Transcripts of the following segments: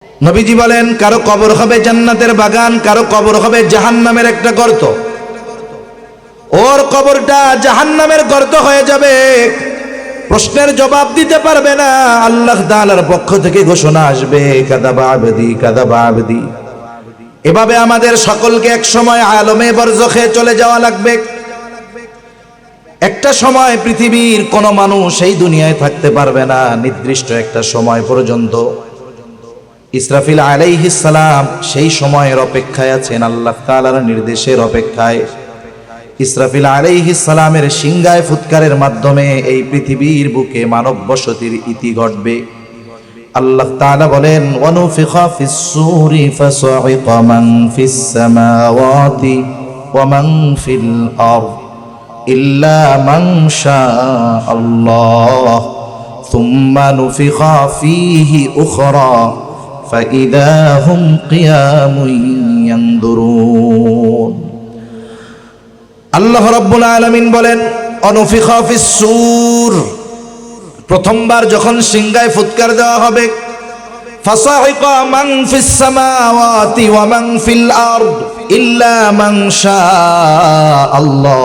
নবীজি বলেন, কারো কবর হবে জান্নাতের বাগান, কারো কবর হবে জাহান্নামের একটা গর্ত। ওর কবরটা জাহান্নামের গর্ত হয়ে যাবে, প্রশ্নের জবাব দিতে পারবে না। আল্লাহ তাআলার পক্ষ থেকে ঘোষণা আসবে, কাযাবা আবদি কাযাবা আবদি। এভাবে আমাদের সকলকে এক সময় আলমে বরজখে চলে যাওয়া লাগবে। একটা সময় পৃথিবীর কোনো মানুষ এই দুনিয়ায় থাকতে পারবে না, নির্দিষ্ট একটা সময় পর্যন্ত। ইসরাফিল আলাইহিস সালাম সেই সময়ের অপেক্ষায় আছেন, আল্লাহ তাআলার নির্দেশের অপেক্ষায়। ইসরাফিল আলাইহিস সালামের সিংহায় ফুৎকারের মাধ্যমে এই পৃথিবীর বুকে মানব বসতির ইতি ঘটবে। আল্লাহ তাআলা বলেন, ওয়ানুফিখা ফিস সূরি ফাসাইকা মান ফিস সামাওয়াতি ওয়া মান ফিল আরদ ইল্লা মান শাআল্লাহ সুম্মা নুফিখা ফীহি উখরা ফাইদা হুম কিয়ামুন ইয়ানদুরুন। আল্লাহ রাব্বুল আলামিন বলেন, অনুফিখা ফিস সূর, প্রথমবার যখন সিংহায় ফুৎকার দেওয়া হবে, ফাসাইকা মান ফিস সামাওয়াতি ওয়া মান ফিল আরদ ইল্লা মান শাআল্লাহ।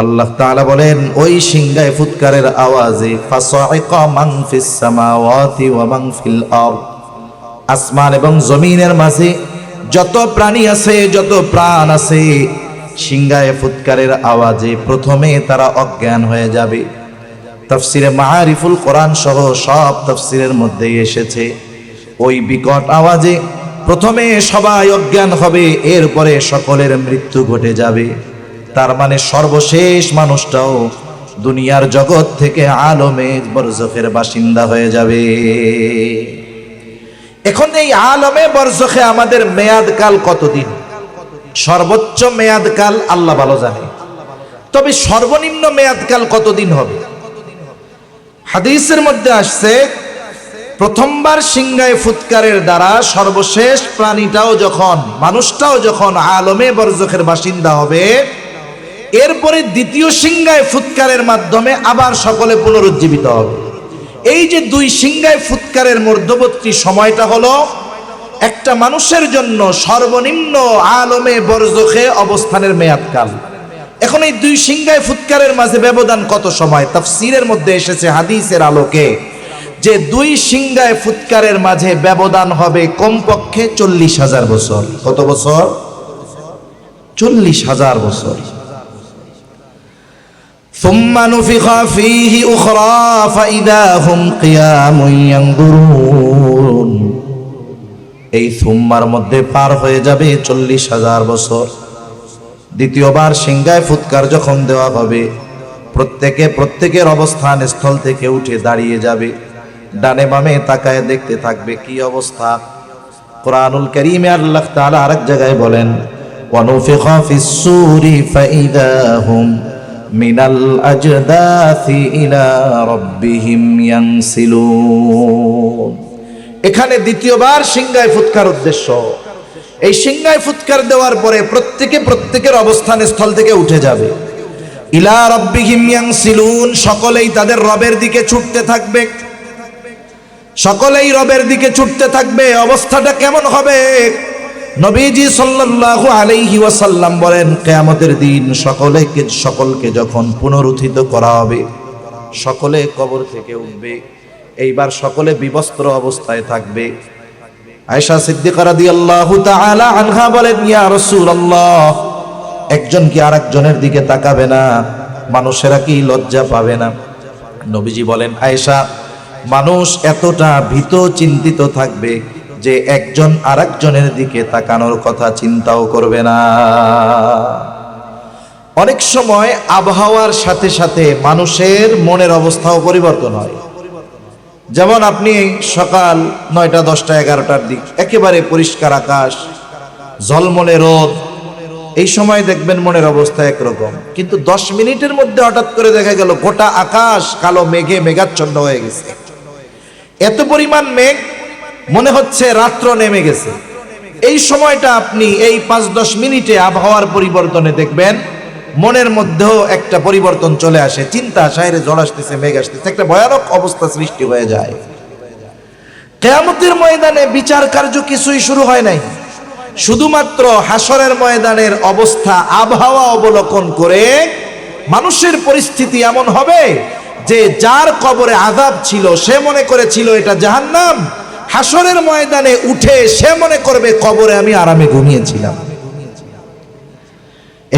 আল্লাহ তাআলা বলেন, ওই সিংহায় ফুৎকারের আওয়াজে ফাসাইকা মান ফিস সামাওয়াতি ওয়া মান ফিল আরদ, আসমান এবং জমিনের মাঝে যত প্রাণী আছে, যত প্রাণ আছে, সিংহায় ফুৎকারের আওয়াজে প্রথমে তারা অজ্ঞান হয়ে যাবে। তাফসিরে মাআরিফুল কোরআন সহ সব তাফসিরের মধ্যে এসেছে, ওই বিকট আওয়াজে প্রথমে সবাই অজ্ঞান হবে, এরপরে সকলের মৃত্যু ঘটে যাবে। তার মানে সর্বশেষ মানুষটাও দুনিয়ার জগৎ থেকে আলমে বরজখের বাসিন্দা হয়ে যাবে। এখন এই আলমে বরজখে আমাদের মেয়াদকাল কতদিন? সর্বোচ্চ মেয়াদকাল আল্লাহ ভালো জানে, তবে সর্বনিম্ন মেয়াদকাল কতদিন হবে? হাদিসের মধ্যে আসছে, প্রথমবার সিংহায় ফুৎকারের দ্বারা সর্বশেষ প্রাণীটাও যখন, মানুষটাও যখন আলমে বরজখের বাসিন্দা হবে, এরপরে দ্বিতীয় সিংহায় ফুৎকারের মাধ্যমে আবার সকলে পুনরুজ্জীবিত হবে। এই যে দুই সিংহায় ফুৎকারের মধ্যবর্তী সময়টা হলো একটা মানুষের জন্য সর্বনিম্ন আলমে বরজখে অবস্থানের মেয়াদকাল। এখন এই দুই সিংহায় ফুৎকারের মাঝে ব্যবধান কত সময়? তাফসীরের মধ্যে এসেছে হাদিসের আলোকে যে দুই সিংহায় ফুৎকারের মাঝে ব্যবধান হবে কমপক্ষে 40,000 বছর। কত বছর? 40,000 বছর। সুম্মা নুফিখা ফীহি উখরা ফাইদা হুম কিয়ামুন ইয়ানদুরুন। এই সুম্মার মধ্যে পার হয়ে যাবে 40,000 বছর। দ্বিতীয়বার সিংহায় ফুৎকার যখন দেওয়া হবে, প্রত্যেকের অবস্থান স্থল থেকে উঠে দাঁড়িয়ে যাবে, ডানে বামে তাকায় দেখতে থাকবে কি অবস্থা। কুরআনুল কারীমে আল্লাহ তাআলা আরেক জায়গায় বলেন, ওয়ানুফিখা ফিস সূরি ফাইদা হুম মিনাল আজদাসি ইলা রাব্বিহিম ইয়ানসিলুন। এখানে দ্বিতীয়বার সিংহায় ফুৎকার উদ্দেশ্য। এই সিংহায় ফুৎকার দেওয়ার পরে প্রত্যেকের অবস্থান স্থল থেকে উঠে যাবে, ইলা রাব্বিহিম ইয়ানসিলুন, সকলেই তাদের রবের দিকে ছুটতে থাকবে, সকলেই রবের দিকে ছুটতে থাকবে। অবস্থাটা কেমন হবে? নবীজি সাল্লাল্লাহু আলাইহি ওয়াসাল্লাম বলেন, কিয়ামতের দিন সকলকে যখন পুনরুত্থিত করা হবে, সকলে কবর থেকে উঠবে, এইবার সকলে বিবস্ত্র অবস্থায় থাকবে। আয়েশা সিদ্দিকা রাদিয়াল্লাহু তাআলা আনহা বলেন, ইয়া রাসূলুল্লাহ, একজন কি আরেকজনের দিকে তাকাবে না? মানুষেরা কি লজ্জা পাবে না? নবীজি বলেন, আয়েশা, মানুষ এতটা ভীত চিন্তিত থাকবে যে একজন আরেকজনের দিকে তাকানোর কথা চিন্তাও করবে না। অনেক সময় আবহাওয়ার সাথে সাথে মানুষের মনের অবস্থাও পরিবর্তন হয়। যেমন আপনি সকাল 9টা 10টা 11টার দিক, একেবারে পরিষ্কার আকাশ, ঝলমলে রোদ, এই সময় দেখবেন মনের অবস্থা একরকম, কিন্তু 10 মিনিটের মধ্যে হঠাৎ করে দেখা গেল গোটা আকাশ কালো মেঘে মেঘাচ্ছন্ন হয়ে গেছে। এত পরিমাণ মেঘ মনে হচ্ছে রাত্র নেমে গেছে। এই সময়টা আপনি এই 5-10 মিনিটে আবহাওয়ার পরিবর্তনে দেখবেন মনের মধ্যেও একটা পরিবর্তন চলে আসে, চিন্তা, শায়রে ঝড় আসতেছে, মেঘ আসতেছে, একটা ভয়ানক অবস্থা সৃষ্টি হয়ে যায়। কিয়ামতের ময়দানে বিচার কার্য কিছুই শুরু হয় নাই, শুধুমাত্র হাসরের ময়দানের অবস্থা আবহাওয়া অবলোকন করে মানুষের পরিস্থিতি এমন হবে যে যার কবরে আযাব ছিল সে মনে করেছিল এটা জাহান্নাম, হাসরের ময়দানে উঠে সে মনে করবে কবরে আমি আরামে ঘুমিয়েছিলাম।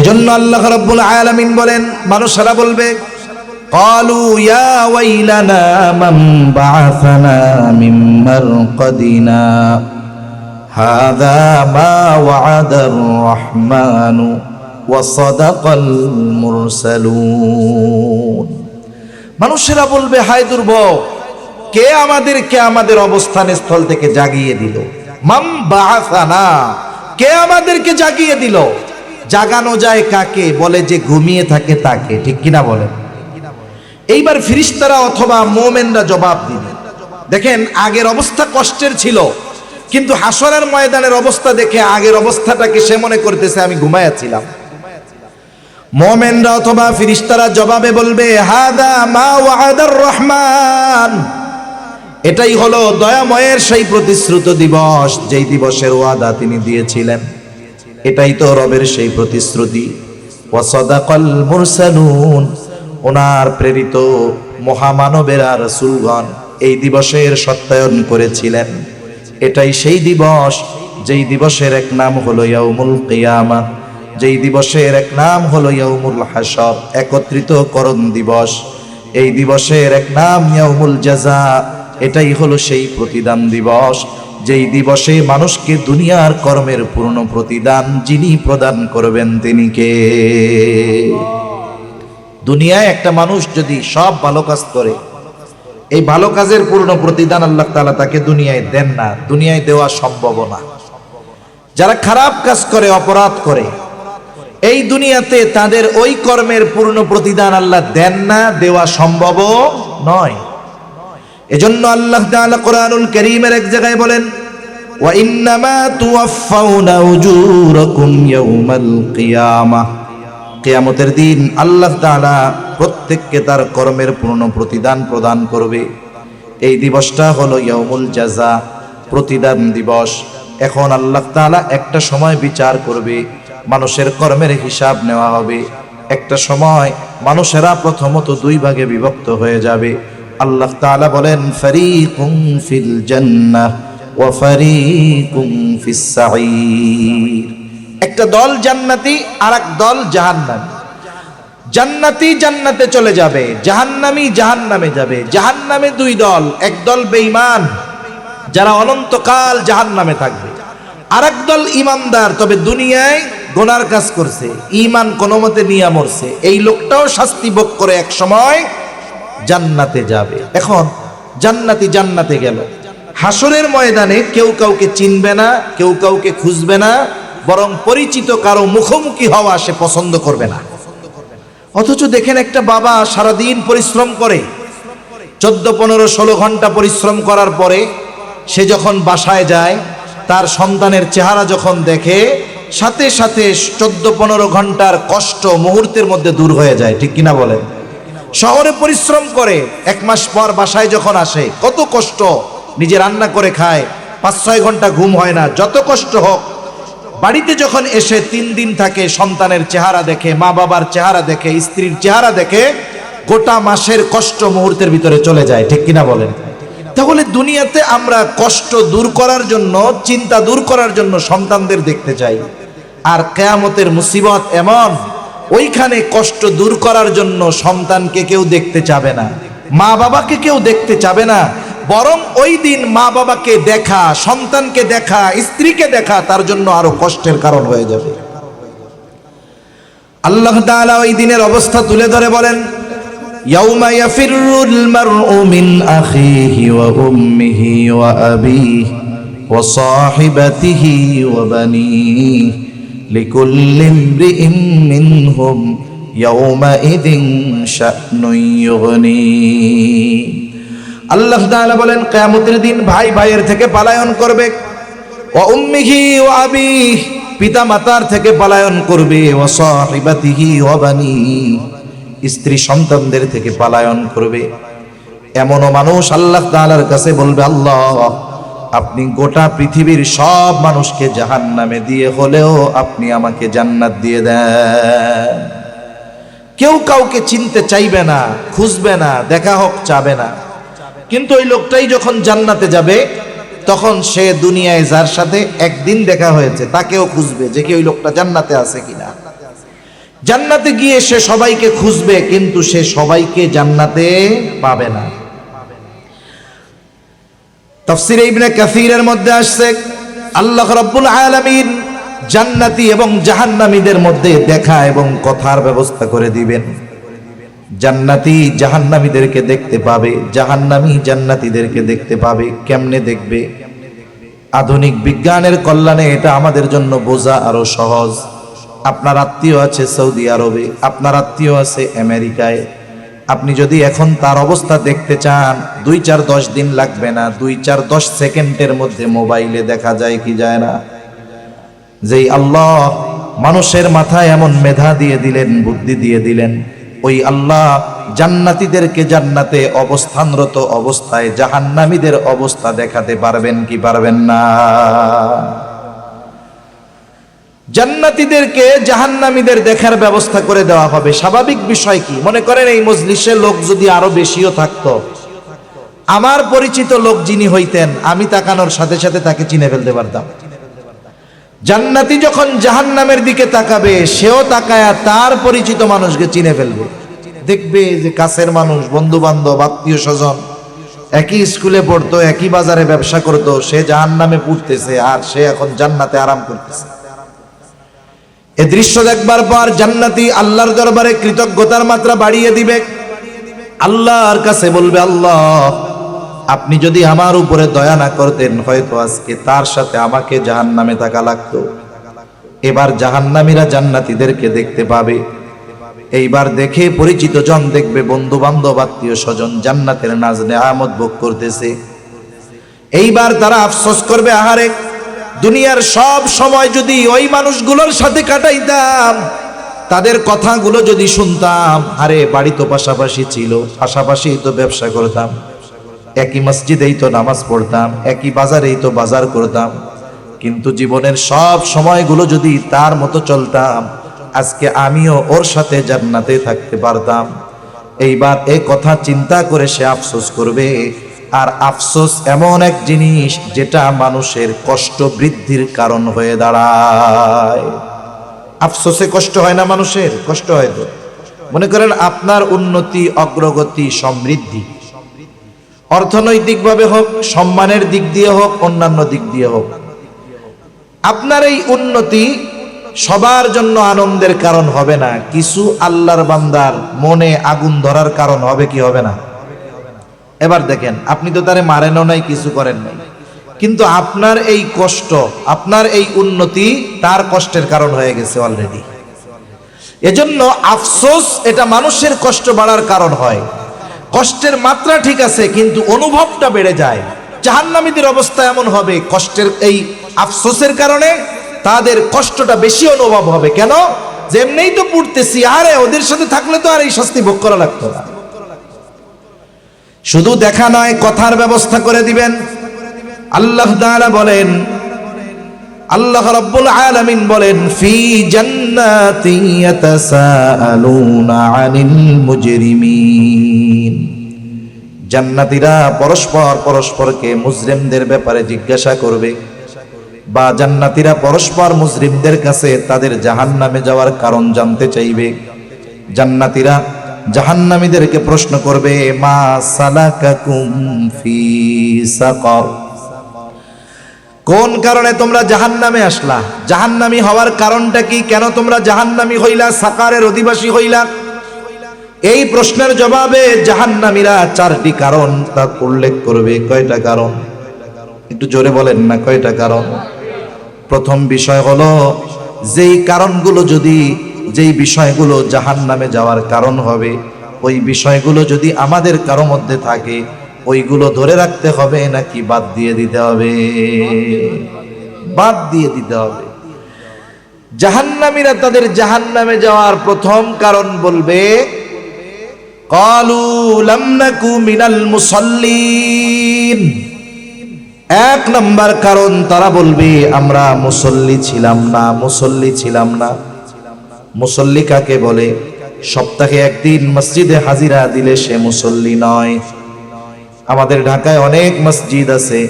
এজন্য আল্লাহ রাব্বুল আলামিন বলেন, মানুষেরা বলবে ক্বালু ইয়া ওয়াইলানা মান বাআসানা মিন মারকাদিনা হাযা মা ওয়া'আদার রাহমানু ওয়া সাদাকাল মুরসালুন। মানুষেরা বলবে, হায় দুর্ভোগ, কে আমাদেরকে আমাদের অবস্থান স্থল থেকে জাগিয়ে দিল? মান বাআসানা, কে আমাদেরকে জাগিয়ে দিল? জাগানো যায় কাকে? বলে যে ঘুমিয়ে থাকে তাকে, ঠিক কিনা বলেন? এইবার ফেরেশতারা অথবা মুমিনরা জবাব দিবে। দেখেন, আগের অবস্থা কষ্টের ছিল, কিন্তু হাসরের ময়দানের অবস্থা দেখে আগের অবস্থাটাকে সে মনে করতেছে আমি ঘুমায়াছিলাম। মুমিনরা অথবা ফেরেশতারা জবাবে বলবে, হাদা মা ওয়া'আদার রহমান, এটাই হলো দয়াময়ের সেই প্রতিশ্রুত দিবস, যেই দিবসের ওয়াদা তিনি দিয়েছিলেন। এটাই তো রবের সেই প্রতিশ্রুতি। ওয়া সাদাকাল মুরসালুন, ওনার প্রেরিত মহামানবেরা রাসূলগণ এই দিবসের সত্যায়ন করেছিলেন। এটাই সেই দিবস যেই দিবসের এক নাম হলো ইয়াউমুল কিয়ামা, যেই দিবসের এক নাম হলো ইয়াউমুল হাসর, একত্রিতকরণ দিবস। এই দিবসের এক নাম ইয়াউমুল জাযা, এটাই হলো সেই প্রতিদান দিবস, যেই দিবসে মানুষকে দুনিয়ার কর্মের পূর্ণ প্রতিদান যিনি প্রদান করবেন তিনি কে? দুনিয়ায় একটা মানুষ যদি সব ভালো কাজ করে, এই ভালো কাজের পূর্ণ প্রতিদান আল্লাহ তাআলা তাকে দুনিয়ায় দেন না, দুনিয়ায় দেওয়া সম্ভব না। যারা খারাপ কাজ করে, অপরাধ করে, এই দুনিয়াতে তাদের ওই কর্মের পূর্ণ প্রতিদান আল্লাহ দেন না, দেওয়া সম্ভব নয়। এজন্য আল্লাহ তাআলা কোরআনুল কারীমের এক জায়গায় বলেন, ওয়া ইন্নামা তুওয়াফাউনা উজুরাকুম ইয়াউমাল কিয়ামাহ, কিয়ামতের দিন আল্লাহ তাআলা প্রত্যেককে তার কর্মের পূর্ণ প্রতিদান প্রদান করবে। এই দিবসটা হলো ইয়াউমুল জাযা, প্রতিদান দিবস। এখন আল্লাহ তাআলা একটা সময় বিচার করবে, মানুষের কর্মের হিসাব নেওয়া হবে। একটা সময় মানুষেরা প্রথমত দুই ভাগে বিভক্ত হয়ে যাবে। আল্লাহ তাআলা বলেন, ফারীকুম ফিল জান্নাহ ওয়া ফারীকুম ফিস সাঈর। একটা দল জান্নাতি আর এক দল জাহান্নামী। জান্নাতি জান্নাতে চলে যাবে, জাহান্নামী জাহান্নামে যাবে। জাহান্নামে দুই দল, এক দল বেঈমান যারা অনন্তকাল জাহান্নামে থাকবে, আর এক দল ঈমানদার, তবে দুনিয়ায় গুনার কাজ করছে, ঈমান কোনোমতে নিয়ে মরছে। এই লোকটাও শাস্তি ভোগ করে এক সময় জান্নাতে যাবে। এখন জান্নাতি জান্নাতে গেল, হাসরের ময়দানে কেউ কাউকে চিনবে না, কেউ কাউকে খুঁজবে না, বরং পরিচিত কারো মুখোমুখি হওয়া সে পছন্দ করবে না। অথচ দেখেন, একটা বাবা সারাদিন পরিশ্রম করে, 14, 15, 16 ঘন্টা পরিশ্রম করার পরে সে যখন বাসায় যায়, তার সন্তানের চেহারা যখন দেখে, সাথে সাথে 14, 15 ঘন্টার কষ্ট মুহূর্তের মধ্যে দূর হয়ে যায়, ঠিক কিনা বলেন? শহরে পরিশ্রম করে 1 মাস পর বাসায় যখন আসে, কত কষ্ট, নিজে রান্না করে খায়, 5-6 ঘন্টা ঘুম হয় না, যত কষ্ট হোক, বাড়িতে যখন এসে 3 দিন থাকে, সন্তানের চেহারা দেখে, মা বাবার চেহারা দেখে, স্ত্রীর চেহারা দেখে, গোটা মাসের কষ্ট মুহূর্তের ভিতরে চলে যায়, ঠিক কিনা বলেন? তাহলে দুনিয়াতে আমরা কষ্ট দূর করার জন্য, চিন্তা দূর করার জন্য সন্তানদের দেখতে চাই, আর কিয়ামতের মুসিবত এমন, ওইখানে কষ্ট দূর করার জন্য সন্তানকে কেউ দেখতে চাবে না, মা বাবাকে কেউ দেখতে চাবে না, বরং ওই দিন মা বাবাকে দেখা, সন্তানকে দেখা, স্ত্রীকে দেখা তার জন্য আরো কষ্টের কারণ হয়ে যাবে। আল্লাহ তাআলা ওই দিনের অবস্থা তুলে ধরে বলেন, ইয়াউমা ইয়াফিরুল মারউ মিন আখিহি ওয়া উম্মিহি ওয়া আবিহি ওয়া সাহিবাতিহি ওয়া বানিহি লিকুল্লি ইমরিইন মিনহুম ইয়াউমাইযিন শা'নুন ইউগনি। আল্লাহ তাআলা বলেন, কিয়ামতের দিন ভাই ভাইয়ের থেকে পলায়ন করবে, ওয়া উম্মিহি ওয়া আবিহি, পিতা মাতার থেকে পলায়ন করবে, ওয়া সাহিবাতিহি ওয়া বানিহি, স্ত্রী সন্তানদের থেকে পলায়ন করবে। এমনও মানুষ আল্লাহ তাআলার কাছে বলবে, আল্লাহ আপনি গোটা পৃথিবীর সব মানুষকে জাহান্নামে দিয়ে হলেও আপনি আমাকে জান্নাত দিয়ে দেন। কেউ কাউকে চিনতে চাইবে না, খুঁজবে না, দেখা হোক চাবে না। কিন্তু ওই লোকটাই যখন জান্নাতে যাবে তখন সে দুনিয়ায় যার সাথে একদিন দেখা হয়েছে তাকেও খুঁজবে যে কি ওই লোকটা জান্নাতে আছে কিনা। জান্নাতে গিয়ে সে সবাইকে খুঁজবে, কিন্তু সে সবাইকে জান্নাতে পাবে না। তাফসীরে ইবনে কাসীরের মধ্যে আসছে আল্লাহ রাব্বুল আলামিন জান্নাতি এবং জাহান্নামীদের মধ্যে দেখা এবং কথার ব্যবস্থা করে দিবেন। জান্নাতি জাহান্নামীদেরকে দেখতে পাবে, জাহান্নামী জান্নাতীদেরকে দেখতে পাবে। কেমনে দেখবে? আধুনিক বিজ্ঞানের কল্যাণে এটা আমাদের জন্য বোঝা আরো সহজ। আপনার আত্মীয় আছে সৌদি আরবে, আপনার আত্মীয় আছে আমেরিকায়। আপনি যদি এখন তার অবস্থা দেখতে চান 2-4-10 দিন লাগবে না, 2-4-10 সেকেন্ডের মধ্যে মোবাইলে দেখা যায় কি যায় না? যেই আল্লাহ মানুষের মাথায় এমন মেধা দিয়ে দিলেন, বুদ্ধি দিয়ে দিলেন, ওই আল্লাহ জান্নাতীদেরকে জান্নাতে অবস্থানরত অবস্থায় জাহান্নামীদের অবস্থা দেখাতে পারবেন কি পারবেন না? জান্নাতীদেরকে জাহান্নামীদের দেখার ব্যবস্থা করে দেওয়া হবে। স্বাভাবিক বিষয় কি? মনে করেন এই মজলিসে লোক যদি আরো বেশিও থাকতো, আমার পরিচিত লোক যিনি হইতেন, আমি তাকানোর সাথে সাথে তাকে চিনে ফেলতে পারতাম। জান্নাতি যখন জাহান্নামের দিকে তাকাবে, সেও তাকায়া তার পরিচিত মানুষকে চিনে ফেলবে। দেখবে যে কাছের মানুষ, বন্ধু বান্ধব, আত্মীয় স্বজন, একই স্কুলে পড়তো, একই বাজারে ব্যবসা করতো, সে জাহান্নামে পড়তেছে আর সে এখন জান্নাতে আরাম করতেছে। এ দৃশ্য দেখবার পর জান্নাতি আল্লাহর দরবারে কৃতজ্ঞতার মাত্রা বাড়িয়ে দিবে। আল্লাহর কাছে বলবে, আল্লাহ আপনি যদি আমার উপরে দয়া না করতেন, হয়তো আজকে তার সাথে আমাকে জাহান্নামে থাকা লাগতো। এবার জাহান্নামীরা জান্নাতীদেরকে দেখতে পাবে। এইবার দেখে পরিচিত জন দেখবে, বন্ধু বান্ধব, আত্মীয় স্বজন জান্নাতের নাজ নেয়ামত ভোগ করতেছে। এইবার তারা আফসোস করবে, আহারে দুনিয়ার সব সময় যদি ওই মানুষগুলোর সাথে কাটাইতাম, তাদের কথাগুলো যদি শুনতাম, আরে বাড়ি তো পাশাপাশি ছিল, পাশাপাশি তো ব্যবসা করতাম, একই মসজিদেই তো নামাজ পড়তাম, একই বাজারেই তো বাজার করতাম, কিন্তু জীবনের সব সময়গুলো যদি তার মতো চলতাম, আজকে আমিও ওর সাথে জান্নাতে থাকতে পারতাম। এইবার এই কথা চিন্তা করে সে আফসোস করবে। আর আফসোস এমন এক জিনিস যেটা মানুষের কষ্ট বৃদ্ধির কারণ হয়ে দাঁড়ায়। আফসোসে কষ্ট হয় না? মানুষের কষ্ট হয় তো। মনে করেন আপনার উন্নতি, অগ্রগতি, সমৃদ্ধি, অর্থনৈতিকভাবে হোক, সম্মানের দিক দিয়ে হোক, অন্যান্য দিক দিয়ে হোক, আপনার এই উন্নতি সবার জন্য আনন্দের কারণ হবে না। কিছু আল্লাহর বান্দার মনে আগুন ধরার কারণ হবে কি হবে না? এবার দেখেন, আপনি তো তারে মারেনও নাই, কিছু করেন নাই, কিন্তু আপনার এই কষ্ট, আপনার এই উন্নতি তার কষ্টের কারণ হয়ে গেছে অলরেডি। এজন্য আফসোস এটা মানুষের কষ্ট বাড়ার কারণ হয়। কষ্টের মাত্রা ঠিক আছে, কিন্তু অনুভবটা বেড়ে যায়। জাহান্নামীদের অবস্থা এমন হবে, কষ্টের এই আফসোসের কারণে তাদের কষ্টটা বেশি অনুভব হবে। কেন? যে এমনিই তো পড়তেছি, আরে ওদের সাথে থাকলে তো আর এই শাস্তি ভোগ করা লাগতো না। শুধু দেখা নয়, কথার ব্যবস্থা করে দিবেন। আল্লাহ তাআলা বলেন, আল্লাহ রাব্বুল আলামিন বলেন, ফি জান্নাতি ইয়াতাসাআলুনা আনিল মুজরিমিন। জান্নাতীরা পরস্পর পরস্পরকে মুজরিমদের ব্যাপারে জিজ্ঞাসা করবে, বা জান্নাতীরা পরস্পর মুজরিমদের কাছে তাদের জাহান্নামে যাওয়ার কারণ জানতে চাইবে। জান্নাতীরা জাহান্নামীদেরকে প্রশ্ন করবে, মা সালাকাকুম ফি সাকার, কোন কারণে তোমরা জাহান্নামে আসলা? জাহান্নামী হওয়ার কারণটা কি? কেন তোমরা জাহান্নামী হইলা, সাকারের অধিবাসী হইলা? এই প্রশ্নের জবাবে জাহান্নামীরা 4টি কারণ তা উল্লেখ করবে। কয়টা কারণ? একটু জোরে বলেন না, কয়টা কারণ? প্রথম বিষয় হলো, যেই কারণগুলো যদি, যেই বিষয়গুলো জাহান্নামে যাওয়ার কারণ হবে, ওই বিষয়গুলো যদি আমাদের কারো মধ্যে থাকে, ওইগুলো ধরে রাখতে হবে নাকি বাদ দিয়ে দিতে হবে? বাদ দিয়ে দিতে হবে। জাহান্নামীরা তাদের জাহান্নামে যাওয়ার প্রথম কারণ বলবে, ক্বালু লাম নাকু মিনাল মুসাল্লিন, এক নাম্বার কারণ, তারা বলবে আমরা মুসল্লি ছিলাম না, মুসল্লি ছিলাম না। মুসল্লি কাকে বলে? সপ্তাহে একদিন মসজিদে হাজিরা দিলে সে মুসল্লি নয়। আমাদের ঢাকায় অনেক মসজিদ আছে,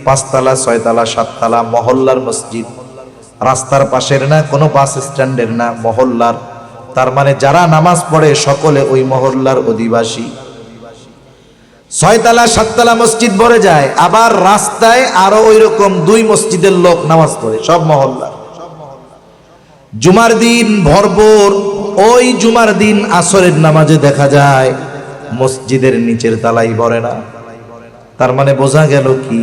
5 তলা 6 তলা 7 তলা মহল্লার মসজিদ, রাস্তার পাশের না, কোনো বাস স্ট্যান্ডের না, মহল্লার। তার মানে যারা নামাজ পড়ে সকলে ওই মহল্লার অধিবাসী। 6 তলা 7 তলা মসজিদ ভরে যায়, আবার রাস্তায় আরো ওই রকম 2 মসজিদের লোক নামাজ পড়ে, সব মহল্লা। জুমার দিন ভরপুর, ওই জুমার দিন আসরের নামাজে দেখা যায় মসজিদের নিচের তালাই ভরে না। তার মানে বোঝা গেল কি,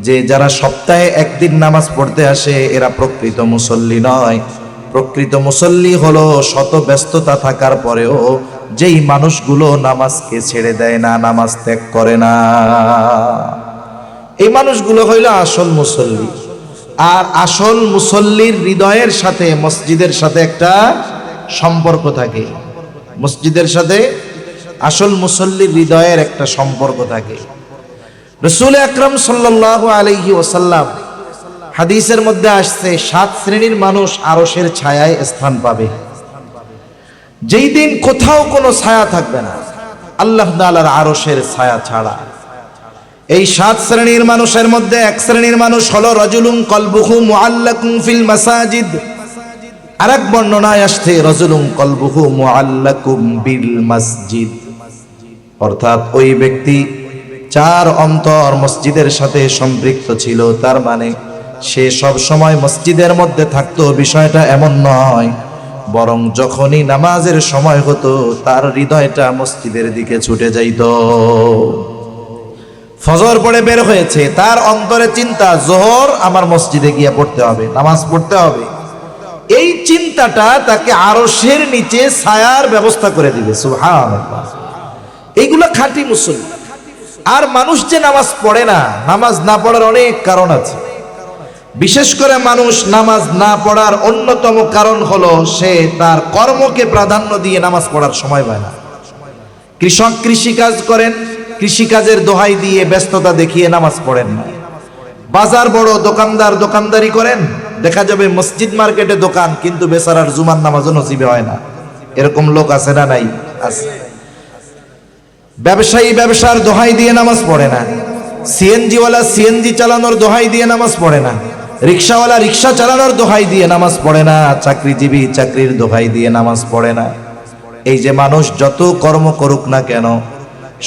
যে যারা সপ্তাহে একদিন নামাজ পড়তে আসে এরা প্রকৃত মুসল্লি নয়। প্রকৃত মুসল্লি হলো শত ব্যস্ততা থাকার পরেও যেই মানুষগুলো নামাজকে ছেড়ে দেয় না, নামাজ ত্যাগ করে না, এই মানুষগুলো হইল আসল মুসল্লি। আর আসল মুসল্লির হৃদয়ের সাথে মসজিদের সাথে একটা সম্পর্ক থাকে। মসজিদের সাথে আসল মুসল্লির হৃদয়ের একটা সম্পর্ক থাকে। রাসূল আকরাম সাল্লাল্লাহু আলাইহি ওয়াসাল্লাম হাদিসের মধ্যে আসছে 7 শ্রেণীর মানুষ আরশের ছায়ায় স্থান পাবে। যেই দিন কোথাও কোনো ছায়া থাকবে না আল্লাহ তাআলার আরশের ছায়া ছাড়া। এই 7 শ্রেণীর মানুষের মধ্যে এক শ্রেণীর মানুষ হলো রাজুলুন কলবুহু মুআল্লাকুন ফিল মাসাজিদ। আরেক বর্ণনায় আসছে রাজুলুন কলবুহু মুআল্লাকুম বিল মসজিদ, অর্থাৎ ওই ব্যক্তি 4 অন্তর মসজিদের সাথে সম্পৃক্ত ছিল। তার মানে সে সব সময় মসজিদের মধ্যে থাকতো, বিষয়টা এমন নয়, বরং যখনই নামাজের সময় হতো তার হৃদয়টা মসজিদের দিকে ছুটে যাইত। ফজর পড়ে বের হয়েছে, তার অন্তরে চিন্তা জোহর আমার মসজিদে গিয়ে পড়তে হবে, নামাজ পড়তে হবে। এই চিন্তাটা তাকে আরশের নিচে ছায়ার ব্যবস্থা করে দিবে। সুবহানাল্লাহ, এইগুলা খাঁটি মুসল্লি। আর মানুষ যে নামাজ পড়ে না, নামাজ না পড়ার অনেক কারণ আছে। বিশেষ করে মানুষ নামাজ না পড়ার অন্যতম কারণ হলো সে তার কর্মকে প্রাধান্য দিয়ে নামাজ পড়ার সময় পায় না। কৃষক কৃষিকাজ করেন, কৃষিকাজের দোহাই দিয়ে ব্যস্ততা দেখিয়ে নামাজ পড়েন না। বাজার বড়, দোকানদার দোকানদারি করেন, দেখা যাবে মসজিদ মার্কেটে দোকান, কিন্তু বেচারার জুমার নামাজও নসিবে হয় না। এরকম লোক আছে না নাই? আছে। ব্যবসায়ী ব্যবসার দোহাই দিয়ে নামাজ পড়ে না, সিএনজিওয়ালা সিএনজি চালানোর দোহাই দিয়ে নামাজ পড়ে না, রিক্সাওয়ালা রিক্সা চালানোর দোহাই দিয়ে নামাজ পড়ে না, চাকরিজীবী চাকরির দোহাই দিয়ে নামাজ পড়ে না। এই যে মানুষ যত কর্ম করুক না কেন,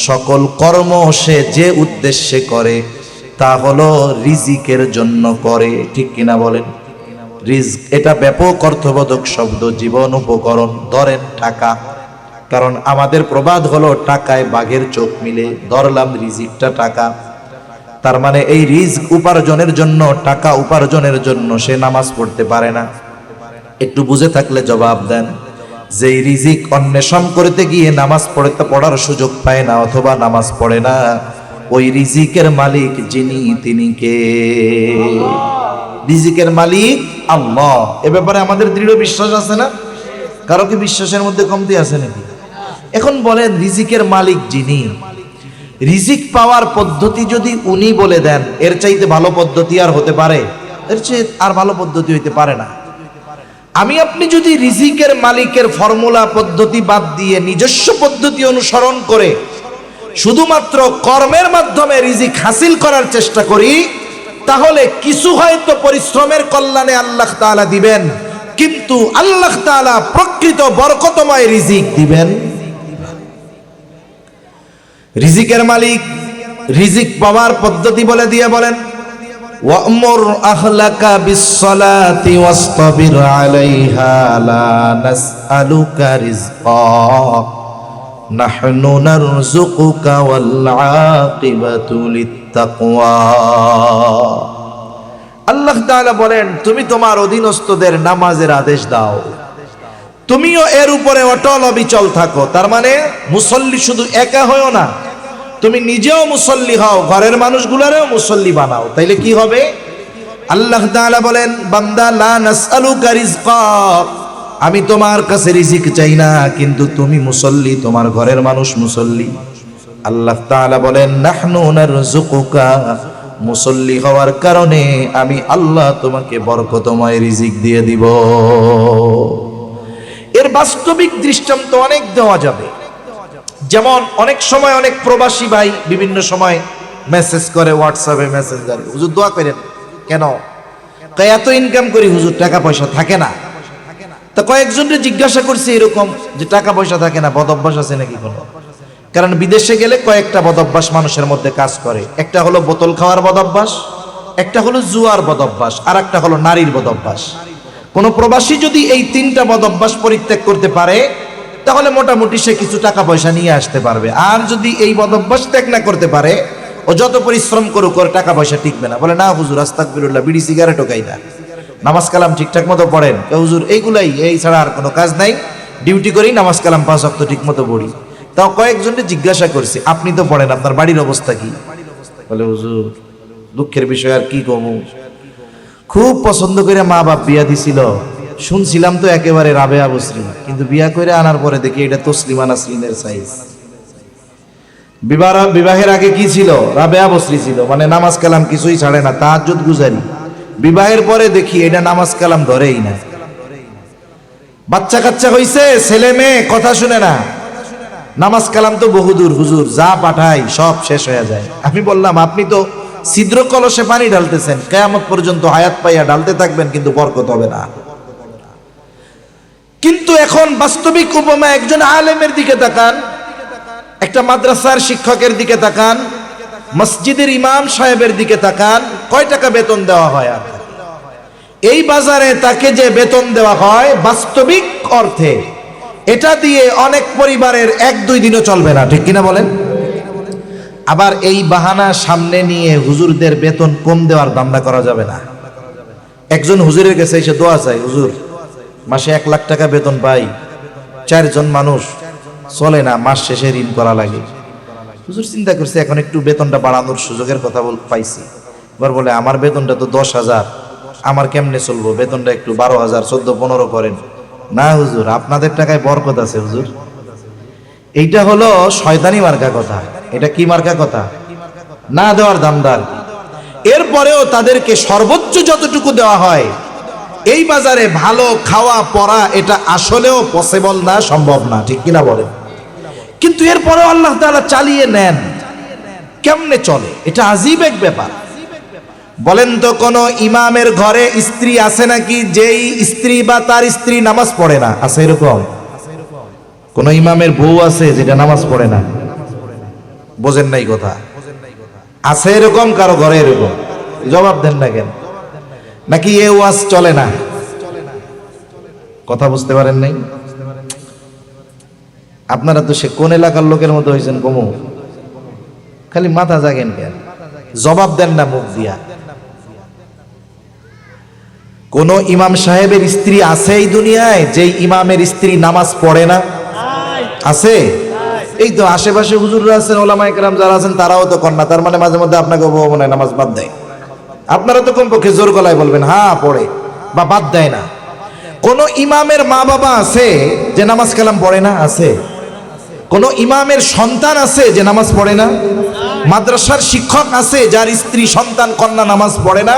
সকল কর্ম সে যে উদ্দেশ্যে করে তা হলো রিজিকের জন্য করে। ঠিক কিনা বলেন? রিজক এটা ব্যাপক অর্থবোধক শব্দ, জীবন উপকরণ। ধরেন টাকা, কারণ আমাদের প্রবাদ হলো টাকায় বাঘের চোখ মিলে, ধরলাম রিজিকটা টাকা। তার মানে এই রিজক উপার্জনের জন্য, টাকা উপার্জনের জন্য সে নামাজ পড়তে পারে না। একটু বুঝে থাকলে জবাব দেন। যেই রিজিক অন্বেষণ করতে গিয়ে নামাজ পড়ার সুযোগ পায় না অথবা নামাজ পড়ে না, ওই রিজিকের মালিক যিনি, তিনি কে? রিজিকের মালিক আল্লাহ। এ ব্যাপারে আমাদের দৃঢ় বিশ্বাস আছে না? কারো কি বিশ্বাসের মধ্যে কমতি আছে নাকি? এখন বলেন, রিজিকের মালিক যিনি, রিজিক পাওয়ার পদ্ধতি যদি উনি বলে দেন, এর চাইতে ভালো পদ্ধতি আর হতে পারে? এর চেয়ে আর ভালো পদ্ধতি হইতে পারে না। আমি আপনি যদি রিজিকের মালিকের ফর্মুলা পদ্ধতি বাদ দিয়ে নিজস্ব পদ্ধতি অনুসরণ করে শুধুমাত্র কর্মের মাধ্যমে রিজিক হাসিল করার চেষ্টা করি, তাহলে কিছু হয়তো পরিশ্রমের কল্যাণে আল্লাহ তাআলা দিবেন, কিন্তু আল্লাহ তাআলা প্রকৃত বরকতময় রিজিক দিবেন। রিজিকের মালিক রিজিক পাওয়ার পদ্ধতি বলে দিয়ে বলেন, ওয়া'মুর আহলাকা বিস-সালাতি ওয়াসতাবির আলাইহা লা নাসআলুকা রিজকা নাহনু নারযুকুকা ওয়াল আকিবাতু লিত-তাকওয়া। আল্লাহ তাআলা বলেন, তুমি তোমার অধীনস্থদের নামাজের আদেশ দাও, তুমিও এর উপরে অটল অবিচল থাকো। তার মানে মুসল্লি শুধু একা হয়ও না, তুমি নিজেও মুসল্লি হও, ঘরের মানুষগুলোরেও মুসল্লি বানাও। তাইলে কি হবে? আল্লাহ তাআলা বলেন, বান্দা লা নাসআলুকা রিজকা, আমি তোমার কাছে রিজিক চাই না, কিন্তু তুমি মুসল্লি, তোমার ঘরের মানুষ মুসল্লি। আল্লাহ তাআলা বলেন, নাহনু নারযুকুকা মুসল্লি হওয়ার কারণে আমি আল্লাহ তোমাকে বরকতময় রিজিক দিয়ে দিব। এর বাস্তবিক দৃষ্টান্ত অনেক দেওয়া যাবে। যেমন অনেক সময় অনেক প্রবাসী ভাই বিভিন্ন সময় মেসেজ করে, হোয়াটসঅ্যাপে মেসেজ করে, হুজুর দোয়া করেন। কেন? এত ইনকাম করি হুজুর, টাকা পয়সা থাকে না। তা কয়েকজনকে জিজ্ঞাসা করছি এরকম যে টাকা পয়সা থাকে না, বদ অভ্যাস আছে নাকি কোনো? কারণ বিদেশে গেলে কয়েকটা বদ অভ্যাস মানুষের মধ্যে কাজ করে। একটা হলো বোতল খাওয়ার বদ অভ্যাস, একটা হলো জুয়ার বদ অভ্যাস, আর একটা হলো নারীর বদ অভ্যাস। কোন প্রবাসী যদি এই তিনটা বদ অভ্যাস পরিত্যাগ করতে পারে তাহলে মোটামুটি সে কিছু টাকা পয়সা নিয়ে আসতে পারবে। আর যদি এই বদ অভ্যাস ত্যাগ না করতে পারে, ও যত পরিশ্রম করুক ওর টাকা পয়সা টিকবে না। বলে না হুজুর আস্তাগফিরুল্লাহ, বিড়ি সিগারেটও খাই না, নামাজ কালাম ঠিকঠাক মতো পড়েন। হুজুর এইগুলাই, এই ছাড়া আর কোনো কাজ নাই, ডিউটি করি, নামাজ কালাম 5 ওয়াক্ত ঠিক মতো পড়ি। তাও কয়েকজনকে জিজ্ঞাসা করছি, আপনি তো পড়েন, আপনার বাড়ির অবস্থা কি? বলে হুজুর দুঃখের বিষয়, আর কি কমু, খুব পছন্দ করে মা বাপ বিয়া দিছিল, শুনছিলাম তো একেবারে রাবেয়া বসরি, কিন্তু বিয়া করে আনার পরে দেখি এটা তসলিমা নাসরিনের সাইজ। বিবাহের আগে কি ছিল? রাবেয়া বসরি ছিল, মানে নামাজ কালাম কিছুই ছাড়ে না, তাহাজ্জুদ গুজারি। বিবাহের পরে দেখি এটা নামাজ কালাম ধরেই না। বাচ্চা কাচ্চা হইছে, ছেলে মেয়ে কথা শুনে না, নামাজ কালাম তো বহুদূর, হুজুর যা পাঠাই সব শেষ হয়ে যায়। আমি বললাম আপনি তো ছিদ্র কলসে পানি ঢালতেছেন, কিয়ামত পর্যন্ত হায়াত পাইয়া ঢালতে থাকবেন, কিন্তু বরকত হবে না। কিন্তু এখন বাস্তবিক উপমা, একজন আলেমের দিকে তাকান, একটা মাদ্রাসার শিক্ষকের দিকে তাকান, মসজিদের ইমাম সাহেবের দিকে তাকান, কয় টাকা বেতন দেওয়া হয়? আর এই বাজারে তাকে যে বেতন দেওয়া হয় বাস্তবিক অর্থে এটা দিয়ে অনেক পরিবারের 1-2 দিনও চলবে না, ঠিক কিনা বলেন? আবার এই বাহানা সামনে নিয়ে হুজুরদের বেতন কম দেওয়ার ধান্দা করা যাবে না। একজন হুজুরের কাছে এসে দোয়া চাই, হুজুর মাসে 1 লাখ টাকা বেতন পাই, 4 জন মানুষ, চলে না, মাস শেষে ঋণ করা লাগে। হুজুর চিন্তা করছে এখন একটু বেতনটা বাড়ানোর সুযোগের কথা পাইছি। এবার বলে আমার বেতনটা তো 10,000, আমার কেমনে চলবো, বেতনটা একটু 12,000, 14-15 করেন। না হুজুর আপনাদের টাকায় বরকত আছে হুজুর। এইটা হলো শয়তানি মার্কা কথা। এটা কি মার্কা কথা? না দেওয়ার দামদার। এরপরেও তাদেরকে সর্বোচ্চ যতটুকু দেওয়া হয়, এই বাজারে ভালো খাওয়া পরা এটা আসলেও পসিবল না, সম্ভব না, ঠিক কিনা বলেন? কিন্তু এরপরেও আল্লাহ তাআলা চালিয়ে নেন। কেমনে চলে? এটা আজীব এক ব্যাপার। বলেন তো কোন ইমামের ঘরে স্ত্রী আছে নাকি যেই স্ত্রী বা তার স্ত্রী নামাজ পড়ে না? আছে এরকম? কোন ইমামের বউ আছে যেটা নামাজ পড়ে না? বোঝেন নাই কথা? আছে এরকম কারো ঘরে? এরকম জবাব দেন না কেন? নাকি এ ওয়াজ চলে না? কথা বুঝতে পারেন নাই? আপনারা তো সে কোন এলাকার লোকের মতো হয়েছেন কমু, খালি মাথা জাগেন কেন? জবাব দেন না মুখ দিয়া। কোন ইমাম সাহেবের স্ত্রী আছে এই দুনিয়ায় যেই ইমামের স্ত্রী নামাজ পড়ে না? আছে? এই তো আশেপাশে হুজুররা আছেন, ওলামায়ে কেরাম যারা আছেন তারাও তো কন্যা, তার মানে মাঝে মধ্যে আপনাকে মনে হয় নামাজ বাদ দেয়। আপনারা তো কমপক্ষে জোর গলায় বলবেন হ্যাঁ পড়ে বা বাদ দেয় না। কোন ইমামের মা বাবা আছে যে নামাজ কালাম পড়ে না? আছে? কোন ইমামের সন্তান আছে যে নামাজ পড়ে না? মাদ্রাসার শিক্ষক আছে যার স্ত্রী সন্তান কন্যা নামাজ পড়ে না?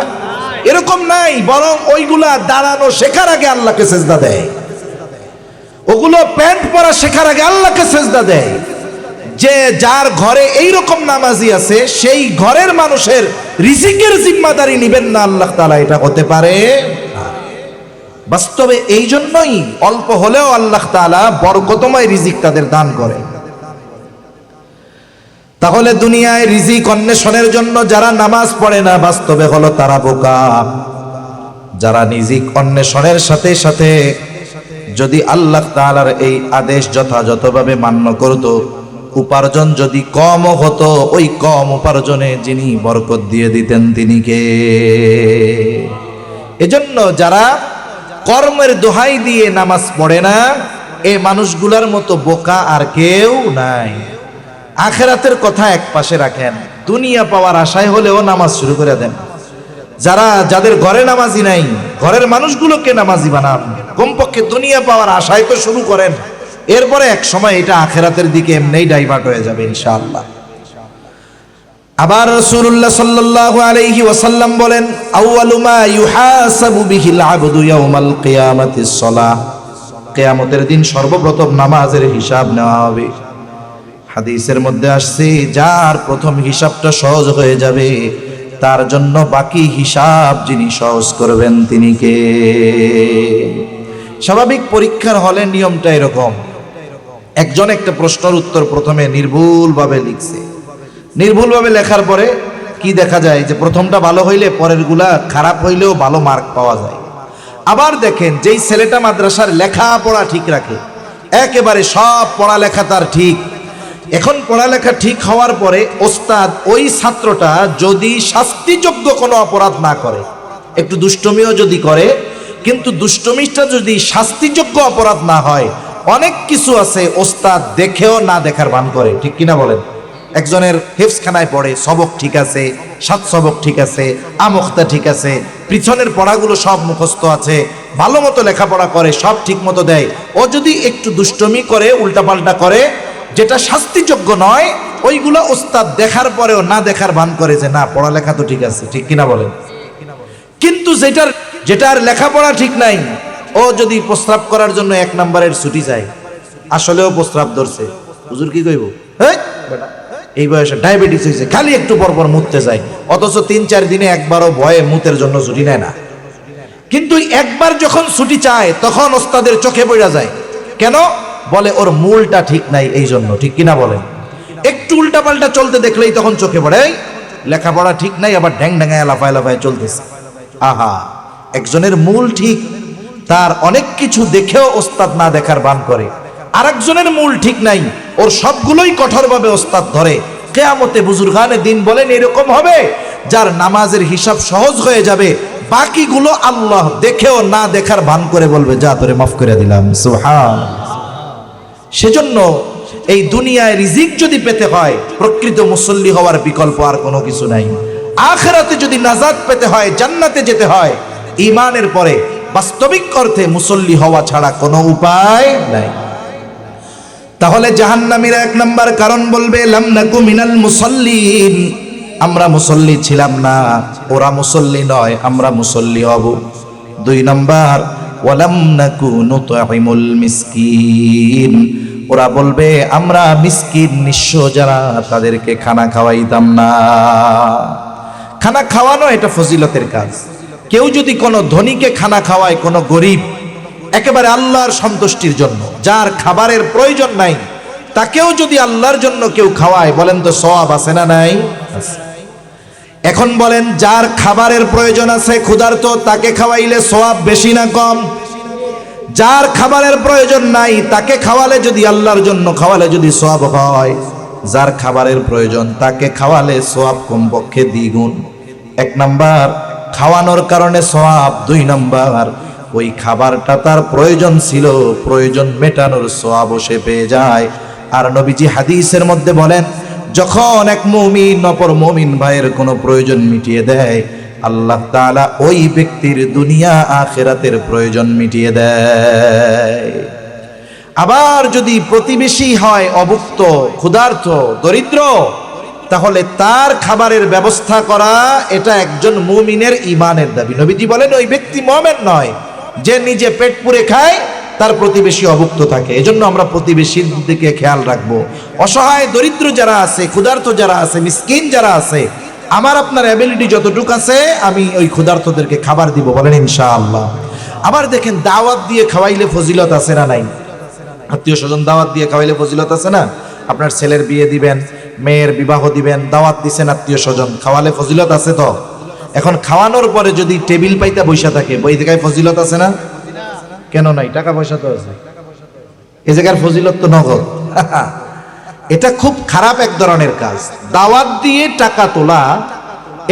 এরকম নাই, বরং ওইগুলা দাঁড়ানো শেখার আগে আল্লাহকে সেজদা দেয়, ওগুলো প্যান্ট পরা শেখার আগে আল্লাহকে সেজদা দেয়। যে যার ঘরে এইরকম নামাজি আছে সেই ঘরের মানুষের রিজিকের জিম্মাদারি নিবেন না আল্লাহ তাআলা, এটা হতে পারে? বাস্তবে এই জন্যই অল্প হলেও আল্লাহ তাআলা বরকতময় রিজিক তাদের দান করে। তাহলে দুনিয়ায় রিজিক অন্বেষণের জন্য যারা নামাজ পড়ে না বাস্তবে হলো তারা বোকা। যারা রিজিক অন্বেষণের সাথে সাথে যদি আল্লাহ তাআলার এই আদেশ যথাযথভাবে মান্য করত, উপার্জন যদি কম হতো, ওই কম উপার্জনে যিনি বরকত দিয়ে দিতেন তিনি কে? এজন্য যারা কর্মের দোহাই দিয়ে নামাজ পড়ে না, এই মানুষগুলোর মতো বোকা আর কেউ নাই। আখিরাতের কথা এক পাশে রাখেন, দুনিয়া পাওয়ার আশায় হলেও নামাজ শুরু করে দেন। যাদের ঘরে নামাজি নাই, ঘরের মানুষগুলোকে নামাজি বানান, কমপক্ষে দুনিয়া পাওয়ার আশায় তো শুরু করেন। এরপরে এক সময় এটা আখিরাতের দিকে এমনিই ডাইভার্ট হয়ে যাবে ইনশাআল্লাহ। আবার রাসূলুল্লাহ সাল্লাল্লাহু আলাইহি ওয়াসাল্লাম বলেন, আউয়ালু মা ইউহাসাবু বিহিল আবদু ইয়াউমাল কিয়ামাতিস সালাহ, কিয়ামতের দিন সর্বপ্রথম নামাজের হিসাব নেওয়া হবে। হাদিসের মধ্যে আসছে, যার প্রথম হিসাবটা সহজ হয়ে যাবে তার জন্য বাকি হিসাব যিনি সহজ করবেন তিনি কে? স্বাভাবিক পরীক্ষার হলে নিয়মটা এরকম, একজন একটা প্রশ্নের উত্তর প্রথমে নির্ভুলভাবে লিখছে, নির্ভুলভাবে লেখার পরে কি দেখা যায় যে প্রথমটা ভালো হইলে পরের গুলা খারাপ হইলেও ভালো মার্ক পাওয়া যায়। আবার দেখেন, যেই ছেলেটা মাদ্রাসার লেখাপড়া ঠিক রাখে, একেবারে সব পড়ালেখা তার ঠিক, এখন পড়ালেখা ঠিক হওয়ার পরে ওস্তাদ ওই ছাত্রটা যদি শাস্তিযোগ্য কোনো অপরাধ না করে, একটু দুষ্টমিও যদি করে, কিন্তু দুষ্টমিটা যদি শাস্তিযোগ্য অপরাধ না হয়, অনেক কিছু আছে ওস্তাদ দেখেও না দেখার ভান করে, ঠিক কিনা বলেন? একজনের হেফজখানায় পড়ে, সবক ঠিক আছে, 7 সবক ঠিক আছে, আমুখতা ঠিক আছে, পিছনের পড়াগুলো সব মুখস্থ আছে, ভালো মতো লেখাপড়া করে, সব ঠিক মতো দেয়, ও যদি একটু দুষ্টমি করে, উল্টাপাল্টা করে, যেটা শাস্তিযোগ্য নয়, ওইগুলো ওস্তাদ দেখার পরেও না দেখার ভান করে যে না পড়ালেখা তো ঠিক আছে, ঠিক কিনা বলেন? কিন্তু যেটার লেখাপড়া ঠিক নাই, ও যদি প্রস্রাব করার জন্য 1 নম্বরের ছুটি চায়, আসলেও প্রস্রাব ধরছে, হুজুর কি কইব, এই বয়সে ডায়াবেটিস হয়েছে, খালি একটু পরপর মুততে যায়, অথচ 3-4 দিনে একবারও ভয়ে মুতের জন্য ছুটি নেয় না। কিন্তু একবার যখন ছুটি চায় তখন ওস্তাদের চোখে পড়া যায়, কেন? বলে ওর মূলটা ঠিক নাই, এই জন্য, ঠিক কিনা বলেন? একটু উল্টাপাল্টা চলতে দেখলেই তখন চোখে পড়ে লেখাপড়া ঠিক নাই, আবার ঢ্যাং ঢ্যাঙায় লাফায় লাফায় চলতেছে। আহা, একজনের মূল ঠিক, তার অনেক কিছু দেখেও ওস্তাদ না দেখার ভান করে, আরেকজনের মূল ঠিক নাই, ওর সবগুলোই কঠোরভাবে ওস্তাদ ধরে। কিয়ামতে বুজুর্গানে দিন বলেন এরকম হবে, যার নামাজের হিসাব সহজ হয়ে যাবে, বাকিগুলো আল্লাহ দেখেও না দেখার ভান করে বলবে যা তোরে মাফ করে দিলাম। সুবহানাল্লাহ। সেজন্য এই দুনিয়ায় রিজিক যদি পেতে হয়, প্রকৃত মুসল্লি হওয়ার বিকল্প আর কোনো কিছু নাই। আখিরাতে যদি নাজাত পেতে হয়, জান্নাতে যেতে হয়, ঈমানের পরে বাস্তবিক অর্থে মুসল্লি হওয়া ছাড়া কোনো উপায় নাই। তাহলে জাহান্নামীরা 1 নাম্বার কারণ বলবে লাম নাকু মিনাল মুসাল্লিন, আমরা মুসল্লি ছিলাম না, ওরা মুসল্লি নয়, আমরা মুসল্লি হব। 2 নাম্বার ওয়ালাম নাকু নুতঈমুল মিসকিন, ওরা বলবে আমরা মিসকিন নিঃস্ব যারা, তাদেরকে খানা খাওয়াইতাম না। খানা খাওয়ানো এটা ফজিলতের কাজ। কেউ যদি কোনো ধনীকে খানা খাওয়ায়, কোনো গরিব, একেবারে আল্লাহর সন্তুষ্টির জন্য, যার খাবারের প্রয়োজন নাই, তাকেও যদি আল্লাহর জন্য কেউ খাওয়ায়, বলেন তো সওয়াব আছে না নাই? এখন বলেন, যার খাবারের প্রয়োজন আছে, ক্ষুধার্ত, তাকে খাওয়াইলে সওয়াব বেশি না কম? যার খাবারের প্রয়োজন নাই তাকে খাওয়ালে, যদি আল্লাহর জন্য খাওয়ালে যদি সওয়াব হয়, যার খাবারের প্রয়োজন তাকে খাওয়ালে সওয়াব কমপক্ষে দ্বিগুণ। 1 নাম্বার খাওয়ানোর কারণে সওয়াব, 2 নাম্বার ওই খাবারটা তার প্রয়োজন ছিল, প্রয়োজন মেটানোর সওয়াবও সে পেয়ে যায়। আর নবীজি হাদিসের মধ্যে বলেন, যখন এক মুমিন অপর মুমিন ভাইয়ের কোনো প্রয়োজন মিটিয়ে দেয়, আল্লাহ তাআলা ওই ব্যক্তির দুনিয়া আখিরাতের প্রয়োজন মিটিয়ে দেয়। আবার যদি প্রতিবেশী হয় অভুক্ত, ক্ষুধার্ত, দরিদ্র, তাহলে তার খাবারের ব্যবস্থা করা, এটা একজন মুমিনের ঈমানের দাবি। নবীজি বলেন ওই ব্যক্তি মুমিন নয় যে নিজে পেট পুরে খায়, তার প্রতিবেশী অভুক্ত থাকে। এজন্য আমরা প্রতিবেশীর দিকে খেয়াল রাখবো। অসহায় দরিদ্র যারা আছে, ক্ষুধার্ত যারা আছে, মিসকিন যারা আছে, আমার আপনার অ্যাবিলিটি যতটুকু আছে আমি ওই ক্ষুধার্তদেরকে খাবার দিব, বলেন ইনশাআল্লাহ। আবার দেখেন, দাওয়াত দিয়ে খাওয়াইলে ফজিলত আছে না নাই? আত্মীয় স্বজন দাওয়াত দিয়ে খাওয়াইলে ফজিলত আছে না? আপনার ছেলের বিয়ে দিবেন, মেয়ের বিবাহ দিবেন, দাওয়াত দিছেন, আত্মীয় স্বজন খাওয়ালে ফজিলত আছে তো? এখন খাওয়ানোর পরে যদি টেবিল পাইতা বৈশা থাকে, ওই জায়গায় ফজিলত আছে না? কেন নাই? টাকা পয়সা তো আছে, এই জায়গার ফজিলত তো নগদ। এটা খুব খারাপ এক ধরনের কাজ। দাওয়াত দিয়ে টাকা তোলা,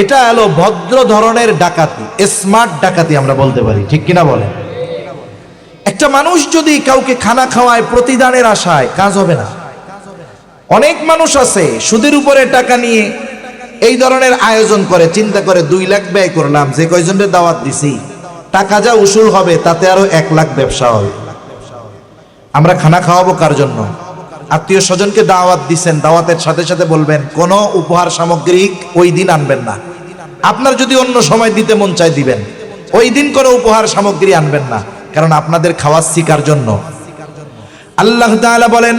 এটা হলো ভদ্র ধরনের ডাকাতি, স্মার্ট ডাকাতি আমরা বলতে পারি, ঠিক কিনা বলেন? একটা মানুষ যদি কাউকে খানা খাওয়ায় প্রতিদানের আশায়, কাজ হবে না। অনেক মানুষ আছে সুদের উপরে টাকা নিয়ে এই ধরনের আয়োজন করে, চিন্তা করে 2 লাখ ব্যয় করলাম, যে কয়জনের দাওয়াত দিছি, টাকা যা উসুল হবে তাতে আরো 1 লাখ ব্যবসা হবে। আমরা খানা খাওয়াবো কার জন্য? আত্মীয় স্বজনকে দাওয়াত দিচ্ছেন, দাওয়াতের সাথে সাথে বলবেন কোনো উপহার সামগ্রী ওই দিন আনবেন না। আপনার যদি অন্য সময় দিতে মন চায় দিবেন, ওই দিন কোনো উপহার সামগ্রী আনবেন না, কারণ আপনাদের খাওয়াচ্ছি কার জন্য? আল্লাহ তাআলা বলেন,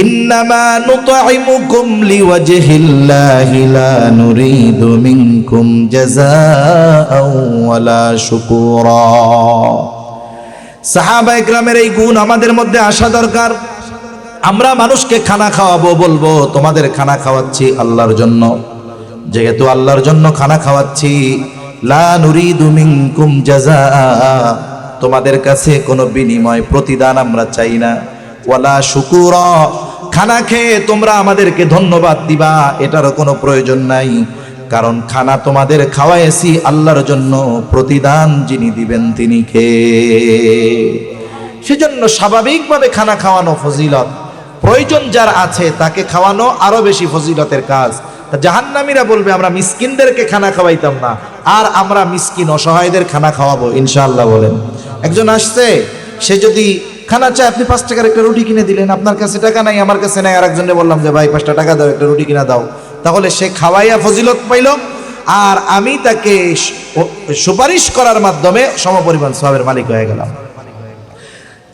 ইন্নামা নুতঈমুকুম লিওয়াজহিল্লাহি লা নুরিদু মিনকুম জাযাআও ওয়ালা শুকুরা। সাহাবায়ে কেরামের এই গুণ আমাদের মধ্যে আসা দরকার। আমরা মানুষকে খানা খাওয়াবো, বলবো তোমাদের খানা খাওয়াচ্ছি আল্লাহর জন্য। যেহেতু আল্লাহর জন্য খানা খাওয়াচ্ছি, লা নুরিদু মিনকুম জাযাআ, তোমাদের কাছে কোনো বিনিময় প্রতিদান আমরা চাই না। ওয়ালা শুকুরা, খানা খেয়ে তোমরা আমাদেরকে ধন্যবাদ দিবা এটারও কোনো প্রয়োজন নাই, কারণ খানা তোমাদের খাওয়াইছি আল্লাহর জন্য, প্রতিদান যিনি দিবেন তিনি কে। সেজন্য স্বাভাবিকভাবে খানা খাওয়ানো ফজিলত, প্রয়োজন যার আছে তাকে খাওয়ানো আরো বেশি ফজিলতের কাজ। জাহান্নামীরা বলবে আমরা মিসকিনদেরকে খানা খাওয়াইতাম না, আর আমরা মিসকিন অসহায়দের খানা খাওয়াবো ইনশাআল্লাহ। বলেন, একজন আসছে, সে যদি খানা চায়, আপনি 5 টাকার একটা রুটি কিনে দিলেন, আপনার কাছে টাকা নাই, আমার কাছে নাই, আর একজনে বললাম যে ভাই 5টা টাকা দাও, একটা রুটি কিনা দাও, তাহলে সে খাওয়াইয়া ফজিলত পাইল, আর আমি তাকে সুপারিশ করার মাধ্যমে সমপরিমাণ সওয়াবের মালিক হয়ে গেলাম।